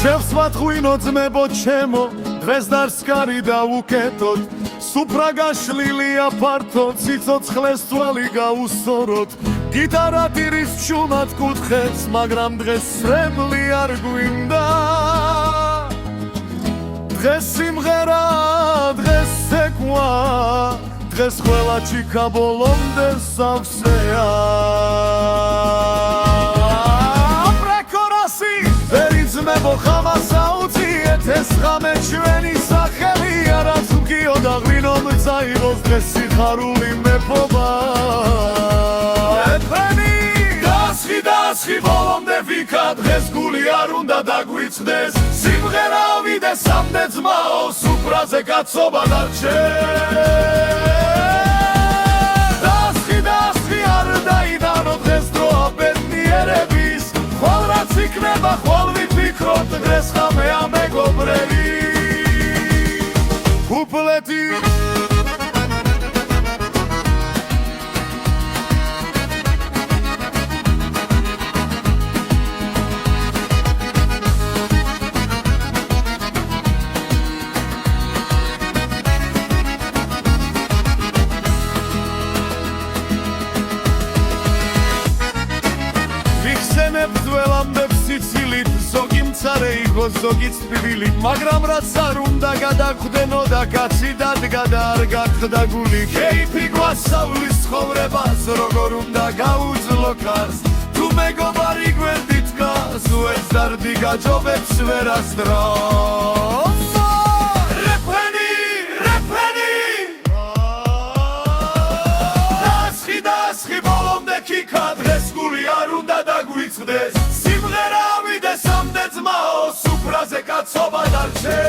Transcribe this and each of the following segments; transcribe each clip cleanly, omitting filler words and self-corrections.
შევს ვათღვინო ძმებო ჩემო დღეს დარსკარი დავუკეთოთ სუფრა გაშლილია ფართო ციცოცხლეს თვალი გაუსწოროთ გიტარა ტირის ჩუმად კუთხეს მაგრამ დღეს სრემლი არ გვინდა დღეს სიმღერა დღეს ცეკვა დღეს ყველა ჩიქა ბოლომდე სავსეა პრეკორასი ვერი ძმებო ხამას აუწიეთ ეს ხამე ჩვენი სახელი არაც მგიო და ღვინო მწაიღოს დღეს სიხარული მეფობა დასხი ბოლომდე ვიქა დღეს გული არ უნდა დაგვიწდეს სიმღერა ვიდე სამდე ძმაო სუფრაზე კაცობა დარჩე დასხი არ დაიდანო დღეს დროა ბედნიერების ხვალ რაც იქნება ხვალ ვიფიქროთ დღეს ხამეა მეგობრები კუპლეტი ზოგი მცარე იყო ზოგი წვილი მაგრამ რაც არ უნდა გადახვდენო და კაცი დადგა და არ გახდა გული კეიფი გვასწავლის ცხოვრებას როგორ უნდა გაუძლო კარს თუ მეგობარი გვერდით დგას უეცდარდი გაჯობებს ვერასდროს დასხი ბოლომდე ქიქა დღეს გული არ უნდა დაგვიწდეს სიმღერა ვიდე სამდე ძმაო სუფრაზე კაცობა დარჩე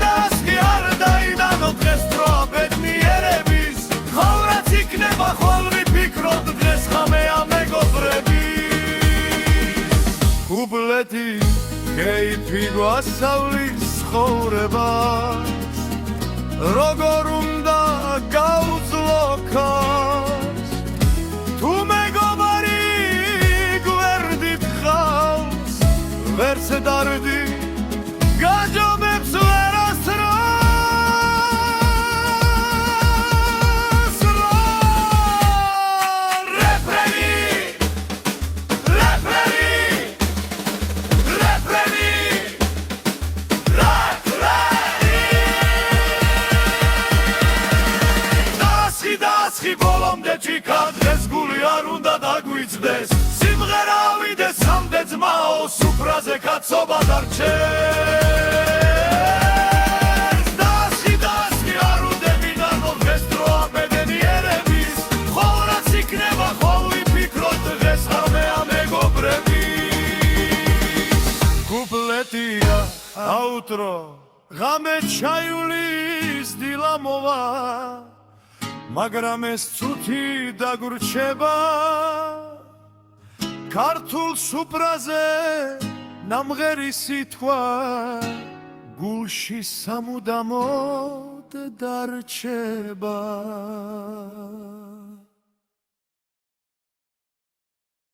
დასხი არ დაიდანო დღეს დროა ბედნიერების ხვალ რაც იქნება ხვალ ვიფიქროთ დღეს ხამეა მეგობრები კუპლეტი კეიფი გვასწავლის ცხოვრებას როგორ უნდა გაუძლო კარს თუ მეგობარი გვერდით ხავს ვერც დარდი გაჯობებს ვერასდროს დასხი ბოლომდე ჩიქა დღეს გული არ უნდა დაგვიწდეს სიმღერა ვიდე სამდე ძმაო სუფრაზე კაცობა დარჩე დასხი არ უნდა ვიდანო დღეს დროა ბედნიერების ხვალ რაც იქნება ხვალ ვიფიქროთ დღეს ხამეა მეგობრები კუპლეტია აუტრო ღამე ჩაიulis დილა მოვა მაგრამ ეს ცუთი დაგვრჩება ქართულ სუფრაზე ნამღერი სიტყვა გულში სამუდამოდ დარჩება